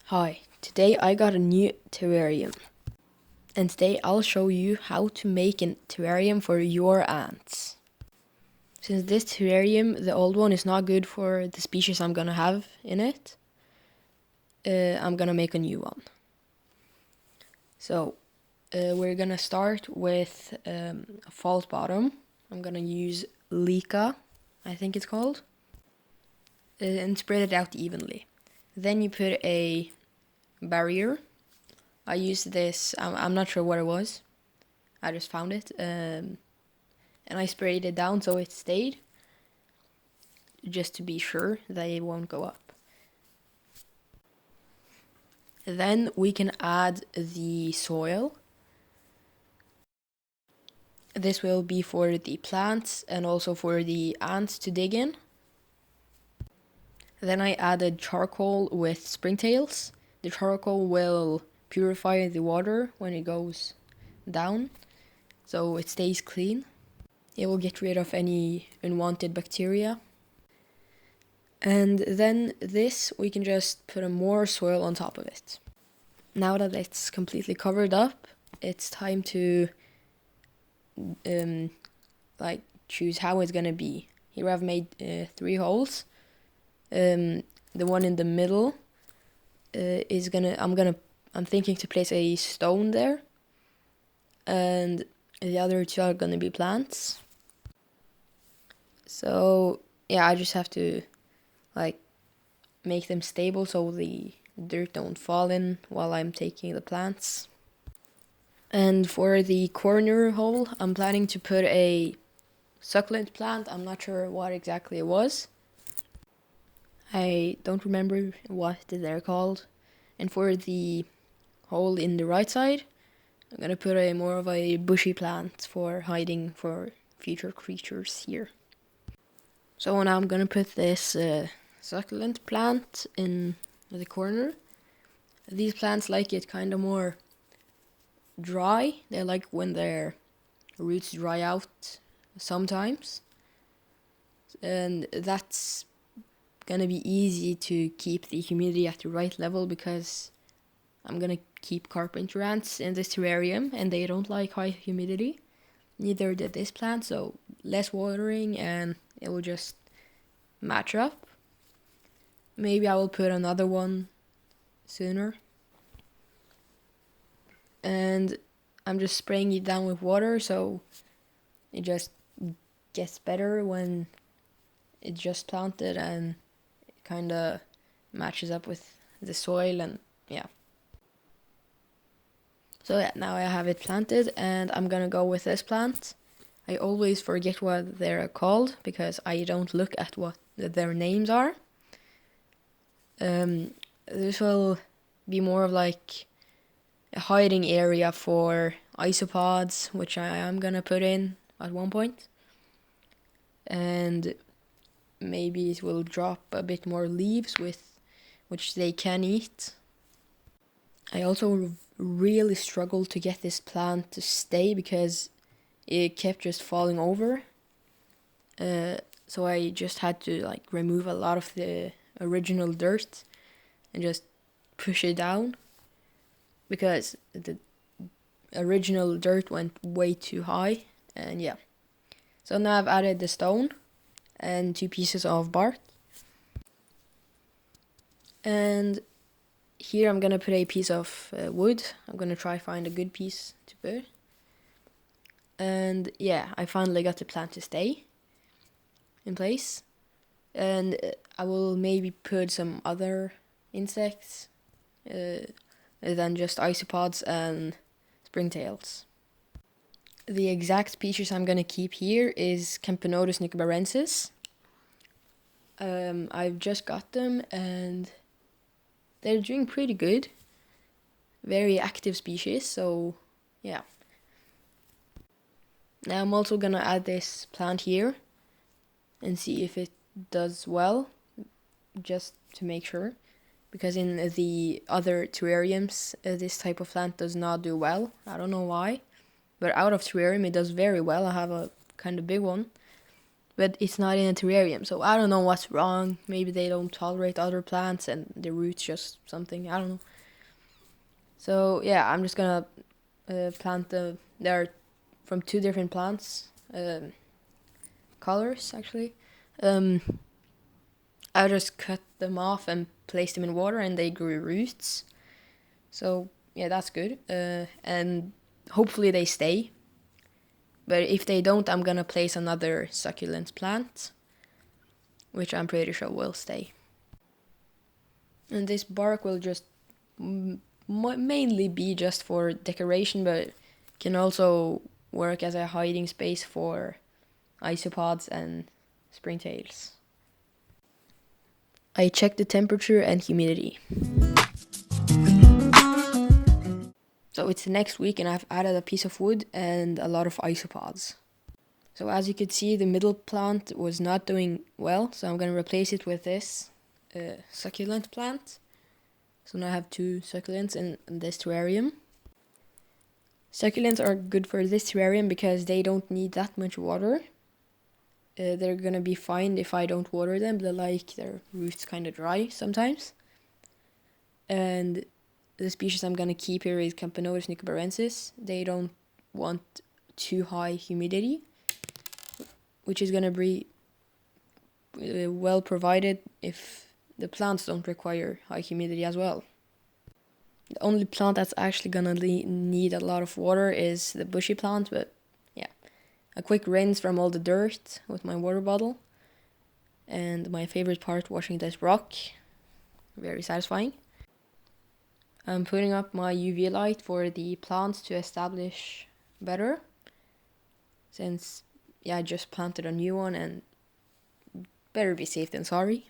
Hi, today I got a new terrarium, and today I'll show you how to make a terrarium for your ants. Since this terrarium, the old one, is not good for the species I'm gonna have in it, I'm gonna make a new one. So, we're gonna start with a false bottom. I'm gonna use Lika, I think it's called, and spread it out evenly. Then you put a barrier. I used this, I'm not sure what it was. I just found it, and I sprayed it down so it stayed, just to be sure that it won't go up. Then we can add the soil. This will be for the plants and also for the ants to dig in. Then I added charcoal with springtails. The charcoal will purify the water when it goes down, so it stays clean. It will get rid of any unwanted bacteria. And then this, we can just put more soil on top of it. Now that it's completely covered up, it's time to choose how it's gonna be. Here I've made 3 holes. The one in the middle I'm thinking to place a stone there, and the other 2 are gonna be plants. So yeah, I just have to make them stable so the dirt don't fall in while I'm taking the plants. And for the corner hole, I'm planning to put a succulent plant. I'm not sure what exactly it was. I don't remember what they're called. And for the hole in the right side, I'm gonna put more of a bushy plant for hiding for future creatures here. So now I'm gonna put this succulent plant in the corner. These plants like it kind of more dry. They like when their roots dry out sometimes, and that's gonna be easy to keep the humidity at the right level because I'm gonna keep carpenter ants in this terrarium and they don't like high humidity. Neither did this plant, so less watering and it will just match up. Maybe I will put another one sooner. And I'm just spraying it down with water so it just gets better when it's just planted and it kind of matches up with the soil, and yeah. So yeah, now I have it planted and I'm gonna go with this plant. I always forget what they're called because I don't look at what their names are. This will be more of like a hiding area for isopods, which I am gonna put in at one point. And maybe it will drop a bit more leaves with which they can eat. I also really struggled to get this plant to stay because it kept just falling over. So I just had to remove a lot of the original dirt and just push it down because the original dirt went way too high. And yeah, so now I've added the stone and 2 pieces of bark, and here I'm gonna put a piece of wood. I'm gonna try find a good piece to put. And yeah, I finally got the plant to stay in place. And I will maybe put some other insects than just isopods and springtails. The exact species I'm gonna keep here is Camponotus nicobarensis. I've just got them and they're doing pretty good. Very active species, so yeah. Now I'm also gonna add this plant here and see if it does well, just to make sure. Because in the other terrariums, this type of plant does not do well. I don't know why. But out of terrarium, it does very well. I have a kind of big one. but it's not in a terrarium. So I don't know what's wrong. Maybe they don't tolerate other plants and the roots just something. I don't know. So yeah, I'm just gonna plant the. They're from two different plants, colors actually. I just cut them off and placed them in water, and they grew roots. So yeah, that's good. And hopefully they stay. But if they don't, I'm gonna place another succulent plant, which I'm pretty sure will stay. And this bark will just mainly be just for decoration, but can also work as a hiding space for isopods and springtails. I checked the temperature and humidity. So it's the next week and I've added a piece of wood and a lot of isopods. So as you could see, the middle plant was not doing well, so I'm going to replace it with this succulent plant. So now I have two succulents in this terrarium. Succulents are good for this terrarium because they don't need that much water. They're going to be fine if I don't water them. They like their roots kind of dry sometimes. And the species I'm going to keep here is Campanodus nicobarensis. They don't want too high humidity, which is going to be well provided if the plants don't require high humidity as well. The only plant that's actually going to need a lot of water is the bushy plant, but yeah. A quick rinse from all the dirt with my water bottle. And my favorite part, washing this rock. Very satisfying. I'm putting up my UV light for the plants to establish better. Since, yeah, I just planted a new one and better be safe than sorry.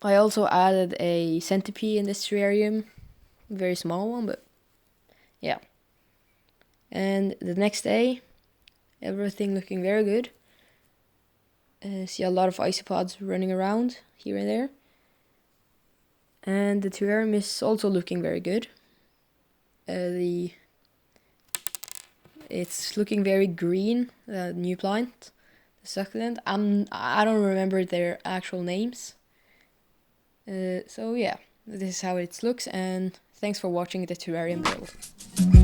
I also added a centipede in this terrarium. Very small one, but yeah. And the next day, everything looking very good. See a lot of isopods running around here and there. And the terrarium is also looking very good. It's looking very green, the new plant, the succulent. I don't remember their actual names. So yeah, this is how it looks, and thanks for watching the terrarium build.